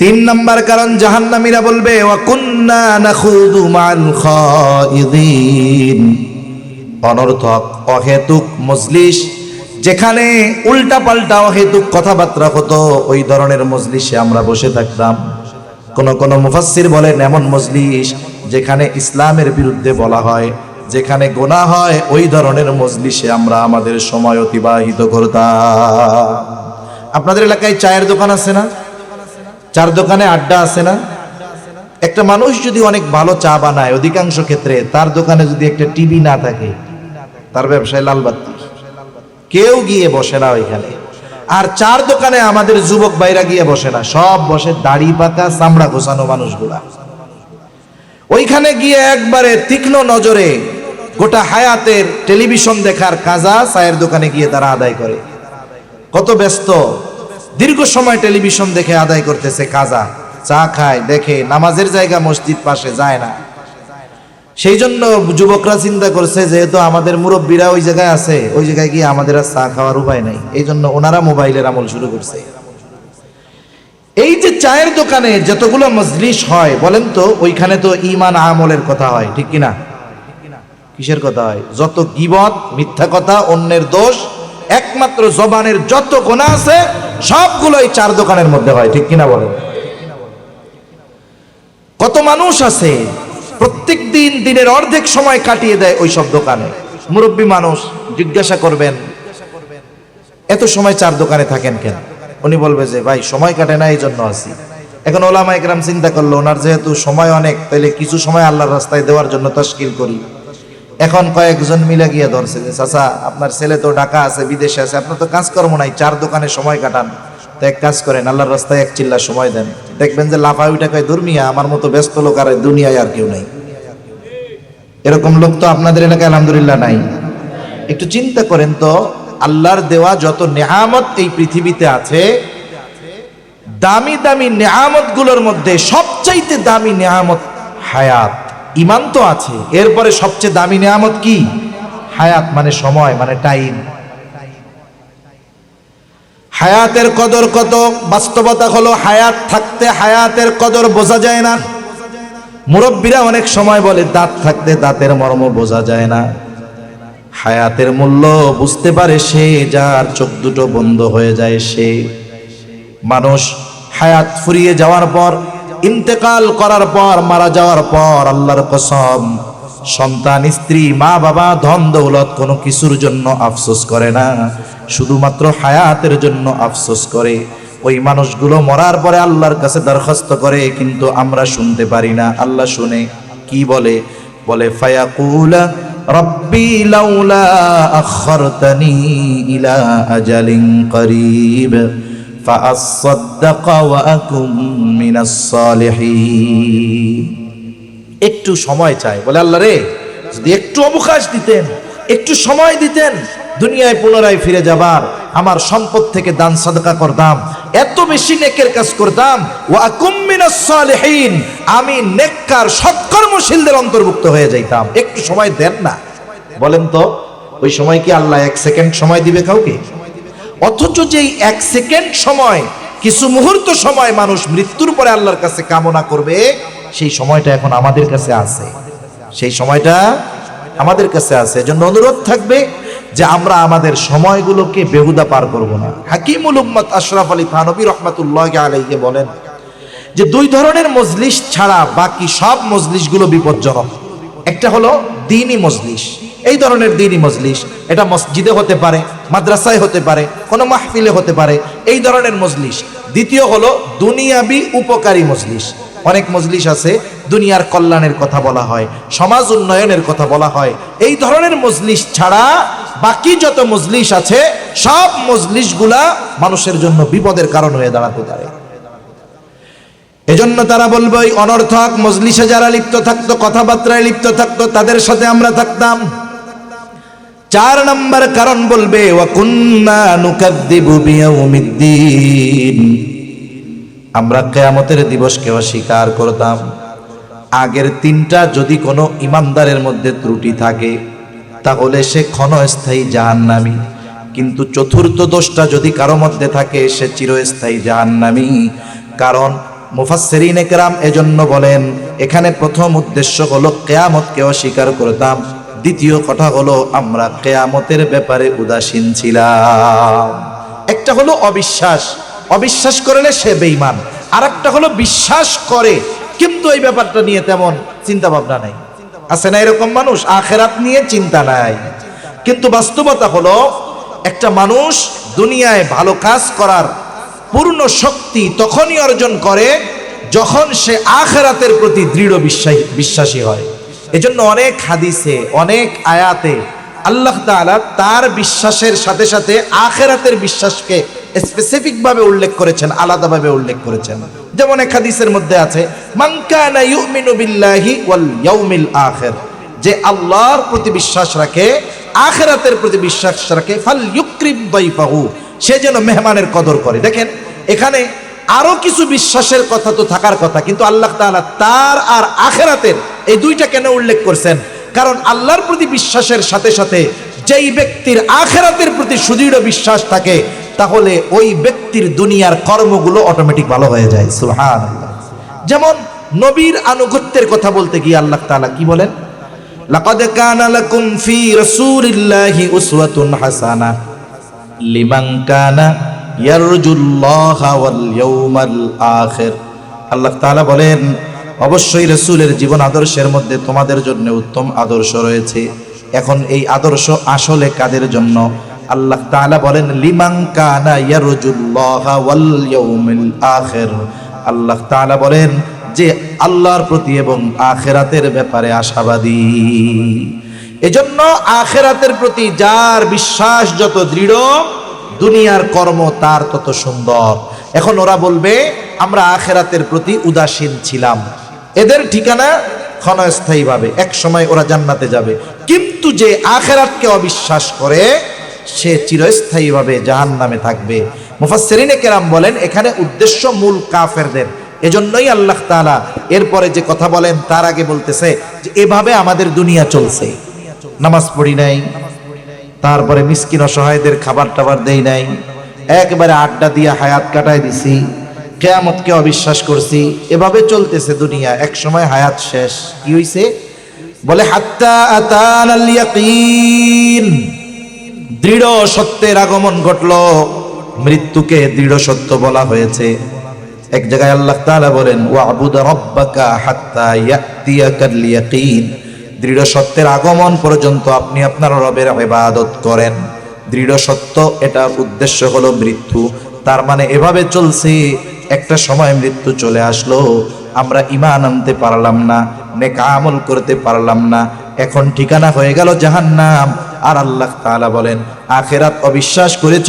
3 নাম্বার কারণ, জাহান্নামীরা বলবে ওয়া কুন্না নাখুদু মাল খাইদিন, অনর্থক অহেতুক মজলিস, যেখানে উল্টা পাল্টা অহেতুক কথাবার্তা হতো, ওই ধরনের মজলিসে আমরা বসে থাকতাম। কোন মুফাসসির বলেন এমন মজলিস যেখানে ইসলামের বিরুদ্ধে বলা হয়, যেখানে গুনাহ হয়, ওই ধরনের মজলিসে আমরা আমাদের সময় অতিবাহিত করতাম। আপনাদের এলাকায় চায়ের দোকান আছে না? চার দোকানে আড্ডা আছে না? একটা মানুষ যদি অনেক ভালো চা বানায়, অধিকাংশ ক্ষেত্রে তার দোকানে যদি একটা টিভি না থাকে, তার ব্যবসায় লালবাতি, কেউ গিয়ে বসে না ওইখানে। আর চার দোকানে আমাদের যুবক ভাইরা গিয়ে বসে না, সব বসে দাড়ি পাকা চামড়া ঘোষানো মানুষগুলা। ওইখানে গিয়ে একবারে তীক্ষ্ণ নজরে গোটা হায়াতের টেলিভিশন দেখার কাজা চায়ের দোকানে গিয়ে তারা আদায় করে। কত ব্যস্ত, দীর্ঘ সময় টেলিভিশন দেখে আদায় করতেছে কাজা, চা খায়, দেখে, নামাজের জায়গা মসজিদ পাশে যায় না। সেই জন্য যুবকরা চিন্তা করছে, যেহেতু আমাদের মুরব্বীরা ওই জায়গায় আছে, ওই জায়গায় গিয়ে আমাদের আর চা খাওয়ার উপায় নাই, এই জন্য ওনারা মোবাইলের আমল শুরু করছে। এই যে চায়ের দোকানে যতগুলো মজলিস হয়, বলেন তো ওইখানে তো ঈমান আমলের কথা হয়, ঠিক কিনা? কিসের কথা হয়? যত গীবত, মিথ্যা কথা, অন্যের দোষ, একমাত্র জবানের যত গুনাহ আছে সবগুলোই চার দোকানের মধ্যে হয়, ঠিক কিনা বলেন? কত মানুষ আছে প্রত্যেক দিন দিনের অর্ধেক সময় কাটিয়ে দেয় ওই সব দোকানে। মুরব্বী মানুষ, জিজ্ঞাসা করবেন এত সময় চার দোকানে থাকেন কেন? উনি বলবে যে ভাই সময় কাটে না, এই জন্য আছি। এখন ওলামায়ে কেরাম চিন্তা করলো, ওনার যেহেতু সময় অনেক, তাইলে কিছু সময় আল্লাহর রাস্তায় দেওয়ার জন্য তাশকিল করি। এখন কয়েকজন মিলে গিয়ে ধরছে যে চাচা, আপনার ছেলে তো ঢাকা আছে, বিদেশে আছে, আপনার তো কাজকর্ম নাই, চার দোকানে সময় কাটান, তো এক কাজ করেন, আল্লাহর রাস্তায় এক চিল্লা সময় দেন, দেখবেন যে লাফায় উঠে কয় দুর্মিয়া, আমার মতো ব্যস্ত লোক আর দুনিয়ায় আর কেউ নাই। এরকম লোক তো আপনাদের এলাকায় আলহামদুলিল্লাহ নাই। একটু চিন্তা করেন তো, আল্লাহর দেওয়া যত নেয়ামত এই পৃথিবীতে আছে, দামি দামি নেয়ামত গুলোর মধ্যে সবচাইতে দামি নেয়ামত হায়াত। ঈমান তো আছে, এরপরে সবচেয়ে দামি নেয়ামত কি? হায়াত, মানে সময়, মানে টাইম। হায়াতের কদর কত? বাস্তবতা হলো হায়াত থাকতে হায়াতের কদর বোঝা যায় না। মুরব্বীরা অনেক সময় বলে দাঁত থাকতে দাঁতের মর্ম বোঝা যায় না। হায়াতের মূল্য বুঝতে পারে সে, যার চোখ দুটো বন্ধ হয়ে যায় সে। মানুষ হায়াত ফুরিয়ে যাওয়ার পর, ইন্তেকাল করার পর, মারা যাওয়ার পর, আল্লাহর কসম, সন্তান, স্ত্রী, মা বাবা, ধন দৌলত কোনো কিছুর জন্য আফসোস করে না, শুধুমাত্র হায়াতের জন্য আফসোস করে। ওই মানুষগুলো মরার পরে আল্লাহর কাছে দরখাস্ত করে, কিন্তু আমরা শুনতে পারি না। আল্লাহ শুনে, কি বলে? বলে ফায়াকুলা রব্বি লাউলা আখরতানি ইলা আজালিন করিব ফাআসাদ্দাক ওয়া আকুম মিনাস সালিহিন। একটু সময় চাই, বলে আল্লাহ রে, যদি একটু অবকাশ দিতেন, একটু সময় দিতেন, দুনিয়ায় পুনরায় ফিরে যাবার, আমার সম্পদ থেকে দান সাদকা করতাম, এত বেশি নেকের কাজ করতাম, ওয়া আকুম মিনাস সালিহিন, আমি নেককার সৎকর্মশীলদের অন্তর্ভুক্ত হয়ে যাইতাম। একটু সময় দেন না, বলেন তো ওই সময় কি আল্লাহ 1 সেকেন্ড সময় দিবে কাউকে? অথচ যেই 1 সেকেন্ড সময়, কিছু মুহূর্ত সময় মানুষ মৃত্যুর পরে আল্লাহর কাছে কামনা করবে, সেই সময়টা এখন আমাদের কাছে আছে, সেই সময়টা আমাদের কাছে আছে। এজন্য অনুরোধ থাকবে যে আমরা আমাদের সময়গুলোকে বেহুদা পার করব না। হাকিমুল উম্মত আশরাফ আলী থানভী রহমাতুল্লাহি আলাইহি বলেন যে 2 ধরনের মজলিস ছাড়া বাকি সব মজলিসগুলো বিপজ্জনক। একটা হলো দ্বীনি মজলিস, এই ধরনের দ্বীনি মজলিস, এটা মসজিদে হতে পারে, মাদ্রাসায় হতে পারে, কোনো মাহফিলে হতে পারে, এই ধরনের মজলিস। দ্বিতীয় হলো দুনিয়াবি উপকারী মজলিস। অনেক মজলিস আছে দুনিয়ার কল্যাণের কথা বলা হয়, সমাজ উন্নয়নের কথা বলা হয়। এই ধরনের মজলিস ছাড়া বাকি যত মজলিস আছে সব মজলিসগুলা মানুষের জন্য বিপদের কারণ হয়ে দাঁড়াতে পারে। এজন্য তারা বলবে ওই অনর্থক মজলিসে যারা লিপ্ত থাকতো, কথাবার্তায় লিপ্ত থাকতো, তাদের সাথে আমরা থাকতাম। 4 নম্বর কারণ বলবে ওয়া কুন্না নুকাদ্দিবু বিয়াউমিদ্দিন, আমরা কিয়ামতের দিবসকে অস্বীকার করতাম। আগের 3টা যদি কোনো ইমানদারের মধ্যে ত্রুটি থাকে তাহলে সে ক্ষণস্থায়ী জাহান্নামী, কিন্তু 4র্থ দোষটা যদি কারো মধ্যে থাকে সে চিরস্থায়ী জাহান্নামী। কারণ মুফাসসিরিনে কেরাম এজন্য বলেন এখানে প্রথম উদ্দেশ্য হলো কিয়ামতকে অস্বীকার করতাম, দ্বিতীয় কথা হলো আমরা কিয়ামতের ব্যাপারে উদাসীন ছিলাম। একটা হলো অবিশ্বাস, অবিশ্বাস করলে সে বেঈমান, আর একটা হলো বিশ্বাস করে কিন্তু এই ব্যাপারটা নিয়ে তেমন চিন্তা ভাবনা নাই। আছে না এরকম মানুষ, আখিরাত নিয়ে চিন্তা নাই। কিন্তু বাস্তবতা হলো একটা মানুষ দুনিয়ায় ভালো কাজ করার পূর্ণ শক্তি তখনই অর্জন করে যখন সে আখিরাতের প্রতি দৃঢ় বিশ্বাসী হয়। এজন্য অনেক হাদিসে, অনেক আয়াতে আল্লাহ তাআলা তার বিশ্বাসের সাথে সাথে আখিরাতের বিশ্বাসকে স্পেসিফিক ভাবে উল্লেখ করেছেন, আলাদাভাবে উল্লেখ করেছেন। যেমন এক হাদিসের মধ্যে আছে মান কানা ইউমিনু বিল্লাহি ওয়াল ইয়াউমিল আখির, যে আল্লাহর প্রতি বিশ্বাস রাখে, আখিরাতের প্রতি বিশ্বাস রাখে, ফাল ইউকরিম দাইফাহু, সে যেন মেহমানের কদর করে। দেখেন এখানে আরো কিছু বিশ্বাসের কথা তো থাকার কথা, কিন্তু আল্লাহ তাআলা তার আর আখিরাতের এই 2টা কেন উল্লেখ করছেন? কারণ আল্লাহর প্রতি বিশ্বাসের সাথে সাথে যেই ব্যক্তির আখিরাতের প্রতি সুদৃঢ় বিশ্বাস থাকে তাহলে ওই ব্যক্তির দুনিয়ার কর্মগুলো অটোমেটিক ভালো হয়ে যায়। সুবহানাল্লাহ। যেমন নবীর আনুগত্যের কথা বলতে গিয়ে আল্লাহ তাআলা কি বলেন? লাকাদ কানা লাকুম ফি রাসূলিল্লাহি উসওয়াতুন হাসানাহ লিমান কানা ইয়ারজুল্লাহা ওয়াল ইয়াউমাল আখির। আল্লাহ তাআলা বলেন অবশ্যই রাসূলের জীবন আদর্শের মধ্যে তোমাদের জন্য উত্তম আদর্শ রয়েছে। এখন এই আদর্শ আসলে কাদের জন্য? আল্লাহ তাআলা বলেন লিমান কানা ইয়ারজুল্লাহা ওয়াল ইয়াউমিল আখির। আল্লাহ তাআলা বলেন যে আল্লাহর প্রতি এবং আখিরাতের ব্যাপারে আশাবাদী। এজন্য আখিরাতের প্রতি যার বিশ্বাস যত দৃঢ়, দুনিয়ার কর্ম তার তত সুন্দর। এখন ওরা বলবে আমরা আখিরাতের প্রতি উদাসীন ছিলাম, এদের ঠিকানা ক্ষণস্থায়ীভাবে, এক সময় ওরা জান্নাতে যাবে। কিন্তু যে আখিরাতকে অবিশ্বাস করে সে চিরস্থায়ীভাবে জাহান্নামে থাকবে। মুফাসসিরিনে কেরাম বলেন এখানে উদ্দেশ্য মূল কাফেরদের। এজন্যই আল্লাহ তাআলা এরপরে যে কথা বলেন তার আগে বলতেছে যে এভাবে আমাদের দুনিয়া চলছে, নামাজ পড়ি নাই, তারপরে মিসকিন অসহায়দের খাবার টাবার দেই নাই, একবারে আড্ডা দিয়ে হায়াত কাটায় দিছি, কিয়ামতকে অবিশ্বাস করছি, এভাবে চলতেছে দুনিয়া। এক সময় হায়াত শেষ, কি হইছে? বলে হাত্তা আতানাল ইয়াকিন, দৃঢ় সত্যের আগমন ঘটলো। মৃত্যুকে দৃঢ় সত্য বলা হয়েছে। এক জায়গায় আল্লাহ তাআলা বলেন ওয়াবুদ রাব্বাকা হাত্তা ইয়াতিয়াকাল ইয়াকিন, দৃঢ় সত্যের আগমন পর্যন্ত আপনি আপনার রবের ইবাদত করেন। দৃঢ় সত্য, এটা উদ্দেশ্য হলো মৃত্যু। তার মানে এভাবে চলছে, একটা সময় মৃত্যু চলে আসলো, আমরা ঈমান আনতে পারলাম না, নেক আমল করতে পারলাম না, এখন ঠিকানা হয়ে গেল জাহান্নাম। আর আল্লাহ তাআলা বলেন আখিরাত অবিশ্বাস করেছ,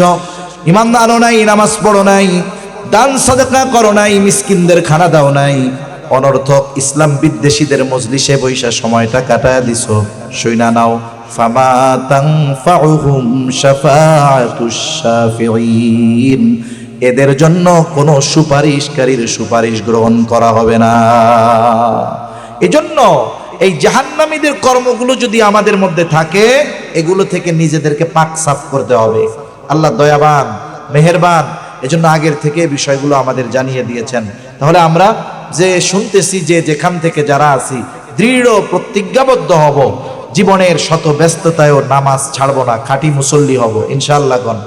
ঈমান আনো নাই, নামাজ পড়ো নাই, দান সাদাকা করো নাই, মিসকিনদের খানা দাও নাই, অনর্থক ইসলাম বিদ্বেষীদের মজলিসে বৈশা সময়টা কাটায় দিছো, শুইনা নাও ফামা তানফাউহুম শাফাআতুশ শাফিঈন, এদের জন্য কোনো সুপারিশকারীর সুপারিশ গ্রহণ করা হবে না। এজন্য এই জাহান্নামীদের কর্মগুলো যদি আমাদের মধ্যে থাকে, এগুলো থেকে নিজেদেরকে পাক সাফ করতে হবে। আল্লাহ দয়াবান, মেহেরবান, এজন্য আগের থেকে বিষয়গুলো আমাদের জানিয়ে দিয়েছেন। তাহলে আমরা যে শুনতেছি, যে যেখান থেকে যারা আছি, দৃঢ় প্রতিজ্ঞাবদ্ধ হব, জীবনের শত ব্যস্ততায়ও নামাজ ছাড়বো না, খাঁটি মুসল্লি হব ইনশাআল্লাহ। কোন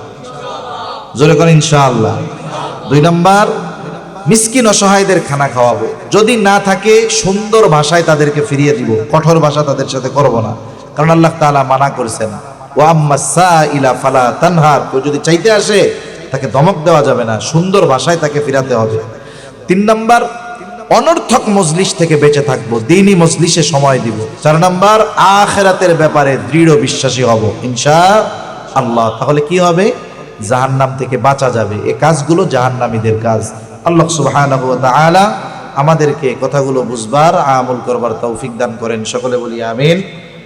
জোরে কোন ইনশাআল্লাহ। 2 নাম্বার, মিসকিন অসহায়দের খানা খাওয়াবো। যদি না থাকে সুন্দর ভাষায় তাদেরকে ফিরিয়ে দিব, কঠোর ভাষা তাদের সাথে করব না, কারণ আল্লাহ তাআলা মানা করেছেন, ওয়া আম্মাস সাইলা ফালা তানহার, কেউ যদি চাইতে আসে তাকে ধমক দেওয়া যাবে না, সুন্দর ভাষায় তাকে ফিরাতে হবে। 3 নাম্বার, অনর্থক মজলিস থেকে বেঁচে থাকবো, দ্বীনি মজলিসে সময় দিব। 4 নাম্বার, আখিরাতের ব্যাপারে দৃঢ় বিশ্বাসী হব ইনশাআল্লাহ। তাহলে কি হবে? জাহান্নাম থেকে বাঁচা যাবে। এই কাজগুলো জাহান্নামীদের কাজ। আল্লাহ সুবহানাহু ওয়া তাআলা আমাদেরকে কথাগুলো বুঝবার, আমল করবার তৌফিক দান করেন। সকলে বলি আমিন।